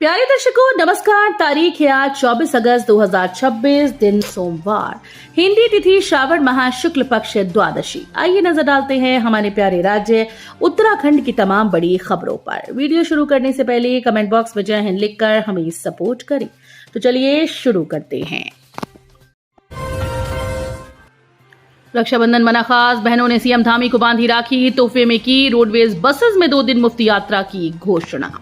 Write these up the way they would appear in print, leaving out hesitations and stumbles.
प्यारे दर्शकों नमस्कार। तारीख है आज 24 अगस्त 2026, दिन सोमवार, हिंदी तिथि श्रावण माह शुक्ल पक्ष द्वादशी। आइए नजर डालते हैं हमारे प्यारे राज्य उत्तराखंड की तमाम बड़ी खबरों पर। वीडियो शुरू करने से पहले कमेंट बॉक्स में जय हिंद लिखकर हमें सपोर्ट करें। तो चलिए शुरू करते हैं। रक्षाबंधन मना खास, बहनों ने सीएम धामी को बांधी राखी, तोहफे में की रोडवेज बसेस में 2 दिन मुफ्त यात्रा की घोषणा।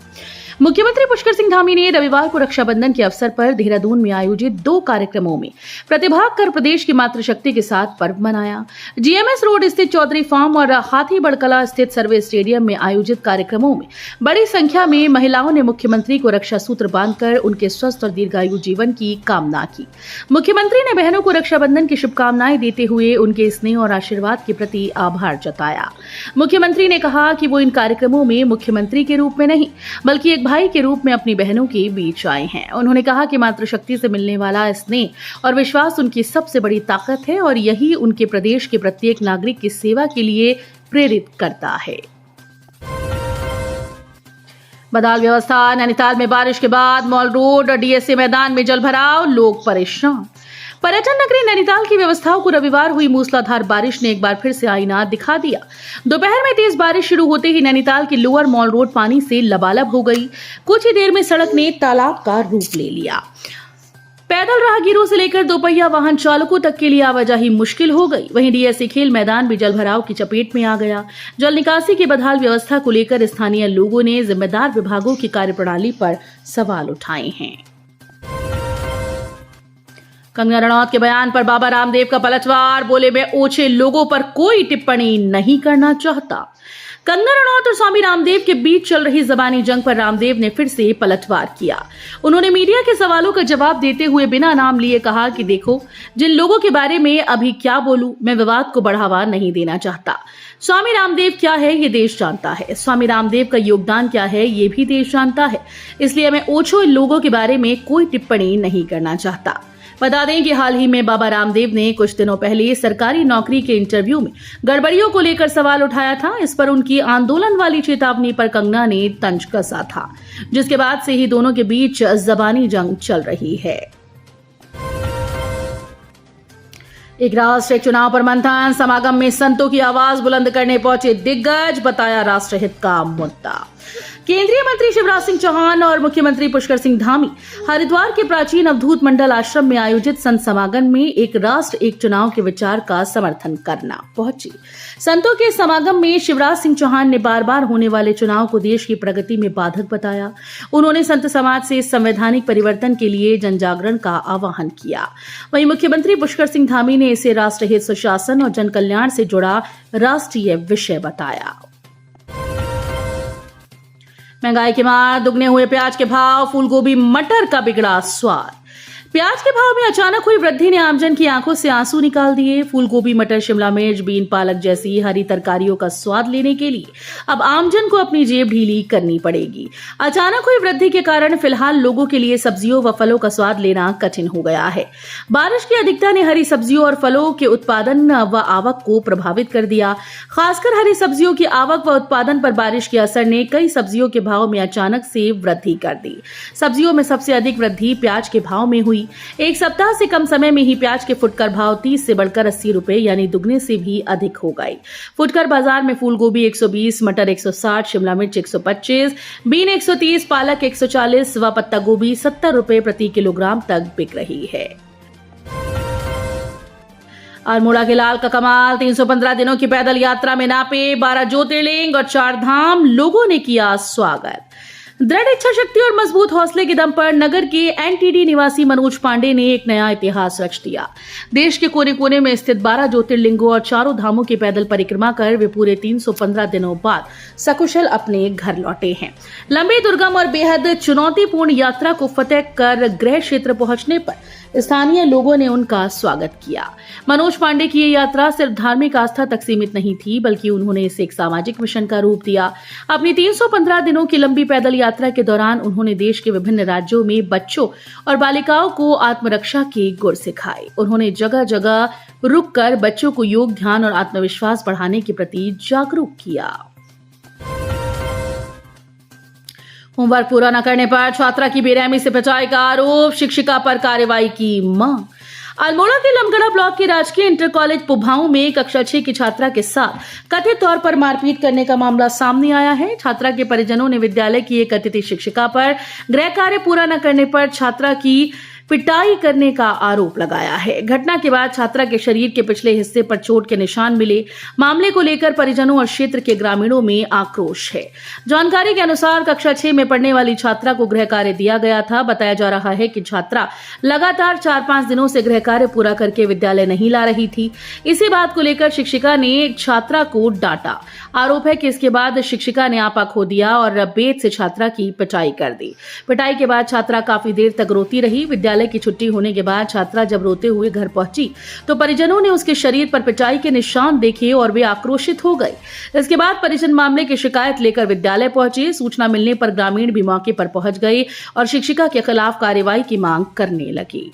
मुख्यमंत्री पुष्कर सिंह धामी ने रविवार को रक्षाबंधन के अवसर पर देहरादून में आयोजित 2 कार्यक्रमों में प्रतिभाग कर प्रदेश की मातृशक्ति के साथ पर्व मनाया। जीएमएस रोड स्थित चौधरी फार्म और हाथीबड़ कला स्थित सर्वे स्टेडियम में आयोजित कार्यक्रमों में बड़ी संख्या में महिलाओं ने मुख्यमंत्री को रक्षा सूत्र बांधकर उनके स्वस्थ और दीर्घायु जीवन की कामना की। मुख्यमंत्री ने बहनों को रक्षाबंधन की शुभकामनाएं देते हुए उनके स्नेह और आशीर्वाद के प्रति आभार जताया। मुख्यमंत्री ने कहा कि वो इन कार्यक्रमों में मुख्यमंत्री के रूप में नहीं बल्कि एक भाई के रूप में अपनी बहनों के बीच आए हैं। उन्होंने कहा कि मातृशक्ति से मिलने वाला स्नेह और विश्वास उनकी सबसे बड़ी ताकत है और यही उनके प्रदेश के प्रत्येक नागरिक की सेवा के लिए प्रेरित करता है। बदहाल व्यवस्था, नैनीताल में बारिश के बाद मॉल रोड और डीएसए मैदान में जलभराव, लोग परेशान। पर्यटन नगरी नैनीताल की व्यवस्थाओं को रविवार हुई मूसलाधार बारिश ने एक बार फिर से आईना दिखा दिया। दोपहर में तेज बारिश शुरू होते ही नैनीताल की लोअर मॉल रोड पानी से लबालब हो गई। कुछ ही देर में सड़क ने तालाब का रूप ले लिया। पैदल राहगीरों से लेकर दोपहिया वाहन चालकों तक के लिए आवाजाही मुश्किल हो गई। वहीं डीएसए खेल मैदान भी जलभराव की चपेट में आ गया। जल निकासी की बदहाल व्यवस्था को लेकर स्थानीय लोगों ने जिम्मेदार विभागों की कार्यप्रणाली पर सवाल उठाए हैं। कंगना रनौत के बयान पर बाबा रामदेव का पलटवार, बोले मैं ओछे लोगों पर कोई टिप्पणी नहीं करना चाहता। कंगना रनौत और स्वामी रामदेव के बीच चल रही जबानी जंग पर रामदेव ने फिर से पलटवार किया। उन्होंने मीडिया के सवालों का जवाब देते हुए बिना नाम लिए कहा कि देखो, जिन लोगों के बारे में अभी क्या बोलूं, मैं विवाद को बढ़ावा नहीं देना चाहता। स्वामी रामदेव क्या है ये देश जानता है, स्वामी रामदेव का योगदान क्या है ये भी देश जानता है, इसलिए मैं ओछो लोगों के बारे में कोई टिप्पणी नहीं करना चाहता। बता दें कि हाल ही में बाबा रामदेव ने कुछ दिनों पहले सरकारी नौकरी के इंटरव्यू में गड़बड़ियों को लेकर सवाल उठाया था। इस पर उनकी आंदोलन वाली चेतावनी पर कंगना ने तंज कसा था, जिसके बाद से ही दोनों के बीच जबानी जंग चल रही है। एक राष्ट्र एक चुनाव पर मंथन, समागम में संतों की आवाज बुलंद करने पहुंचे दिग्गज, बताया राष्ट्रहित का मुद्दा। केंद्रीय मंत्री शिवराज सिंह चौहान और मुख्यमंत्री पुष्कर सिंह धामी हरिद्वार के प्राचीन अवधूत मंडल आश्रम में आयोजित संत समागम में एक राष्ट्र एक चुनाव के विचार का समर्थन करना पहुंचे। संतों के समागम में शिवराज सिंह चौहान ने बार बार होने वाले चुनाव को देश की प्रगति में बाधक बताया। उन्होंने संत समाज से संवैधानिक परिवर्तन के लिए जनजागरण का आह्वान किया। वहीं मुख्यमंत्री पुष्कर सिंह धामी ने इसे राष्ट्रहित, सुशासन और जन कल्याण से जुड़ा राष्ट्रीय विषय बताया। महंगाई की मार, दुगने हुए प्याज के भाव, फूलगोभी मटर का बिगड़ा स्वाद। प्याज के भाव में अचानक हुई वृद्धि ने आमजन की आंखों से आंसू निकाल दिए। फूलगोभी, मटर, शिमला मिर्च, बीन, पालक जैसी हरी तरकारियों का स्वाद लेने के लिए अब आमजन को अपनी जेब ढीली करनी पड़ेगी। अचानक हुई वृद्धि के कारण फिलहाल लोगों के लिए सब्जियों व फलों का स्वाद लेना कठिन हो गया है। बारिश की अधिकता ने हरी सब्जियों और फलों के उत्पादन व आवक को प्रभावित कर दिया। खासकर हरी सब्जियों की आवक व उत्पादन पर बारिश के असर ने कई सब्जियों के भाव में अचानक से वृद्धि कर दी। सब्जियों में सबसे अधिक वृद्धि प्याज के भाव में हुई। एक सप्ताह से कम समय में ही प्याज के फुटकर भाव 30 से बढ़कर 80 रुपए यानी दुगने से भी अधिक हो गए। फुटकर बाजार में फूलगोभी 120, मटर 160, शिमला मिर्च 125, बीन 130, पालक 140 व पत्ता गोभी 70 रुपए प्रति किलोग्राम तक बिक रही है। अल्मोड़ा के लाल का कमाल, 315 दिनों की पैदल यात्रा में नापे 12 ज्योतिर्लिंग और 4 धाम, लोगों ने किया स्वागत। दृढ़ इच्छा शक्ति और मजबूत हौसले के दम पर नगर के एनटीडी निवासी मनोज पांडे ने एक नया इतिहास रच दिया। देश के कोने कोने में स्थित 12 ज्योतिर्लिंगों और 4 धामों की पैदल परिक्रमा कर वे पूरे 315 दिनों बाद सकुशल अपने घर लौटे हैं। लंबी, दुर्गम और बेहद चुनौतीपूर्ण यात्रा को फतेह कर गृह क्षेत्र पहुंचने पर स्थानीय लोगों ने उनका स्वागत किया। मनोज पांडे की ये यात्रा सिर्फ धार्मिक आस्था तक सीमित नहीं थी, बल्कि उन्होंने इसे एक सामाजिक मिशन का रूप दिया। अपनी 315 दिनों की लंबी पैदल यात्रा के दौरान उन्होंने देश के विभिन्न राज्यों में बच्चों और बालिकाओं को आत्मरक्षा के गुर सिखाए। उन्होंने जगह जगह रुककर बच्चों को योग, ध्यान और आत्मविश्वास बढ़ाने के प्रति जागरूक किया। होमवर्क पूरा न करने पर छात्रा की बेरहमी से पिटाई का आरोप, शिक्षिका पर कार्रवाई की मांग। अल्मोड़ा के लमगड़ा ब्लॉक के राजकीय इंटर कॉलेज पुभाऊ में कक्षा 6 की छात्रा के साथ कथित तौर पर मारपीट करने का मामला सामने आया है। छात्रा के परिजनों ने विद्यालय की एक अतिथि शिक्षिका पर गृह कार्य पूरा न करने पर छात्रा की पिटाई करने का आरोप लगाया है। घटना के बाद छात्रा के शरीर के पिछले हिस्से पर चोट के निशान मिले। मामले को लेकर परिजनों और क्षेत्र के ग्रामीणों में आक्रोश है। जानकारी के अनुसार कक्षा 6 में पढ़ने वाली छात्रा को गृह कार्य दिया गया था। बताया जा रहा है कि छात्रा लगातार 4-5 दिनों से गृह कार्य पूरा करके विद्यालय नहीं ला रही थी। इसी बात को लेकर शिक्षिका ने छात्रा को डांटा। आरोप है कि इसके बाद शिक्षिका ने आपा खो दिया और बेत से छात्रा की पिटाई कर दी। पिटाई के बाद छात्रा काफी देर तक रोती रही। विद्यालय की छुट्टी होने के बाद छात्रा जब रोते हुए घर पहुंची तो परिजनों ने उसके शरीर पर पिटाई के निशान देखे और वे आक्रोशित हो गए। इसके बाद परिजन मामले की शिकायत लेकर विद्यालय पहुंचे। सूचना मिलने पर ग्रामीण भी मौके पर पहुंच गए और शिक्षिका के खिलाफ कार्रवाई की मांग करने लगी।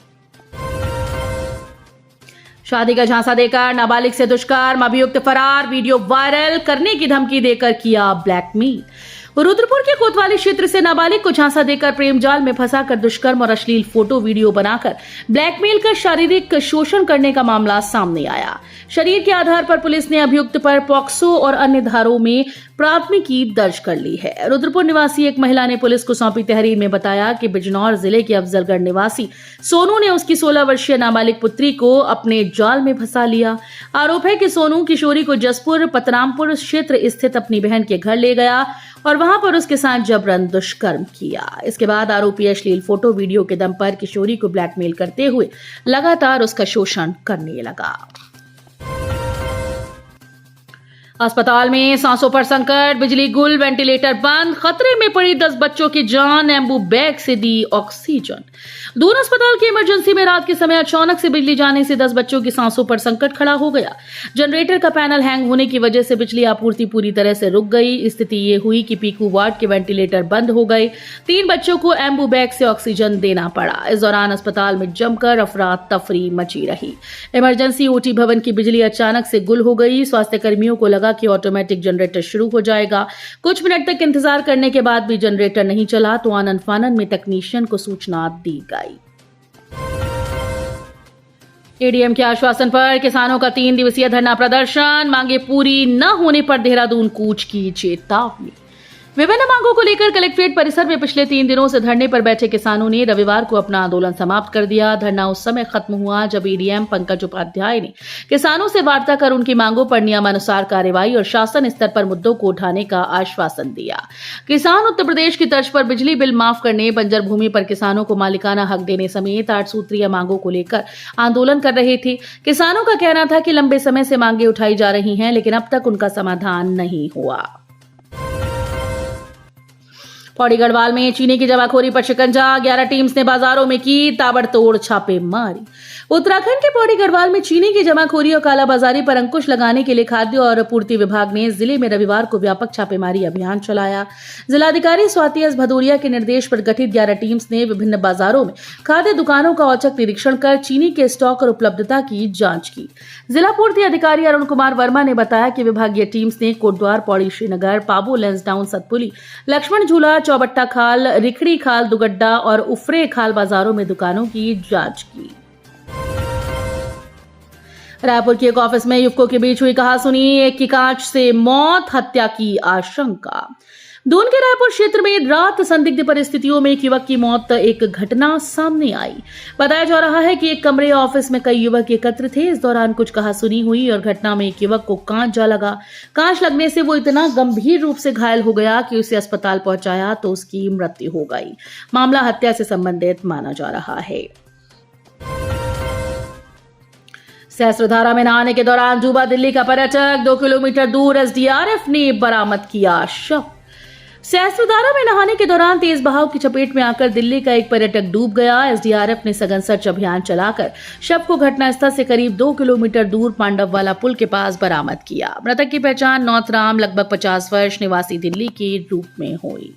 शादी का झांसा देकर नाबालिग से दुष्कर्म, अभियुक्त फरार, वीडियो वायरल करने की धमकी देकर किया ब्लैकमेल। रुद्रपुर के कोतवाली क्षेत्र से नाबालिग को झांसा देकर प्रेम जाल में फंसाकर दुष्कर्म और अश्लील फोटो वीडियो बनाकर ब्लैकमेल कर शारीरिक शोषण करने का मामला सामने आया। शरीर के आधार पर पुलिस ने अभियुक्त पर पॉक्सो और अन्य धाराओं में प्राथमिकी दर्ज कर ली है। रुद्रपुर निवासी एक महिला ने पुलिस को सौंपी तहरीर में बताया कि बिजनौर जिले के अफजलगढ़ निवासी सोनू ने उसकी 16 वर्षीय नाबालिग पुत्री को अपने जाल में फंसा लिया। आरोप है कि सोनू किशोरी को जसपुर पतरामपुर क्षेत्र स्थित अपनी बहन के घर ले गया और वहां पर उसके साथ जबरन दुष्कर्म किया। इसके बाद आरोपी अश्लील फोटो वीडियो के दम पर किशोरी को ब्लैकमेल करते हुए लगातार उसका शोषण करने लगा। अस्पताल में सांसों पर संकट, बिजली गुल, वेंटिलेटर बंद, खतरे में पड़ी 10 बच्चों की जान, एम्बू बैग से दी ऑक्सीजन। दून अस्पताल की इमरजेंसी में रात के समय अचानक से बिजली जाने से 10 बच्चों की सांसों पर संकट खड़ा हो गया। जनरेटर का पैनल हैंग होने की वजह से बिजली आपूर्ति पूरी तरह से रुक गई। स्थिति ये हुई कि पीकू वार्ड के वेंटिलेटर बंद हो गए। 3 बच्चों को एम्बू बैग से ऑक्सीजन देना पड़ा। इस दौरान अस्पताल में जमकर अफरा तफरी मची रही। इमरजेंसी ओटी भवन की बिजली अचानक से गुल हो गई। स्वास्थ्य कर्मियों को लगा कि ऑटोमेटिक जनरेटर शुरू हो जाएगा। कुछ मिनट तक इंतजार करने के बाद भी जनरेटर नहीं चला तो आनन फानन में तकनीशियन को सूचना दी गई। एडीएम के आश्वासन पर किसानों का 3 दिवसीय धरना प्रदर्शन, मांगे पूरी न होने पर देहरादून कूच की चेतावनी। विभिन्न मांगों को लेकर कलेक्ट्रेट परिसर में पिछले 3 दिनों से धरने पर बैठे किसानों ने रविवार को अपना आंदोलन समाप्त कर दिया। धरना उस समय खत्म हुआ जब एडीएम पंकज उपाध्याय ने किसानों से वार्ता कर उनकी मांगों पर नियमानुसार कार्रवाई और शासन स्तर पर मुद्दों को उठाने का आश्वासन दिया। किसान उत्तर प्रदेश की तर्ज पर बिजली बिल माफ करने, बंजर भूमि पर किसानों को मालिकाना हक देने समेत 8 सूत्रीय मांगों को लेकर आंदोलन कर रहे थे। किसानों का कहना था कि लंबे समय से मांगे उठाई जा रही हैं, लेकिन अब तक उनका समाधान नहीं हुआ। पौड़ी गढ़वाल में चीनी की जमाखोरी पर शिकंजा, 11 टीम्स ने बाजारों में की ताबड़तोड़ छापेमारी। उत्तराखंड के पौड़ी गढ़वाल में चीनी की जमाखोरी और कालाबाजारी पर अंकुश लगाने के लिए खाद्य और पूर्ति विभाग ने जिले में रविवार को व्यापक छापेमारी अभियान चलाया। जिलाधिकारी स्वाति एस भदौरिया के निर्देश पर गठित 11 टीम्स ने विभिन्न बाजारों में खाद्य दुकानों का औचक निरीक्षण कर चीनी के स्टॉक और उपलब्धता की जांच की। जिला पूर्ति अधिकारी अरुण कुमार वर्मा ने बताया कि विभागीय टीम्स ने कोटद्वार, पौड़ी श्रीनगर, पाबो, लेंसडाउन, सतपुली, लक्ष्मण झूला, चौबट्टा खाल, रिखड़ी खाल, दुगड्डा और उफरे खाल बाजारों में दुकानों की जांच की। रायपुर के एक ऑफिस में युवकों के बीच हुई कहासुनी, एक की कांच से मौत, हत्या की आशंका। दून के रायपुर क्षेत्र में रात संदिग्ध परिस्थितियों में एक युवक की मौत एक घटना सामने आई। बताया जा रहा है कि एक कमरे ऑफिस में कई युवक एकत्र थे। इस दौरान कुछ कहासुनी हुई और घटना में एक युवक को कांच जा लगा। कांच लगने से वो इतना गंभीर रूप से घायल हो गया कि उसे अस्पताल पहुंचाया तो उसकी मृत्यु हो गई। मामला हत्या से संबंधित माना जा रहा है। सहस्त्रधारा में नहाने के दौरान डूबा दिल्ली का पर्यटक, 2 किलोमीटर दूर एसडीआरएफ ने बरामद किया शव। सहस्त्रधारा में नहाने के दौरान तेज बहाव की चपेट में आकर दिल्ली का एक पर्यटक डूब गया। एसडीआरएफ ने सघन सर्च अभियान चलाकर शव को घटनास्थल से करीब 2 किलोमीटर दूर पांडववाला पुल के पास बरामद किया। मृतक की पहचान नौथराम, लगभग 50 वर्ष, निवासी दिल्ली के रूप में हुई।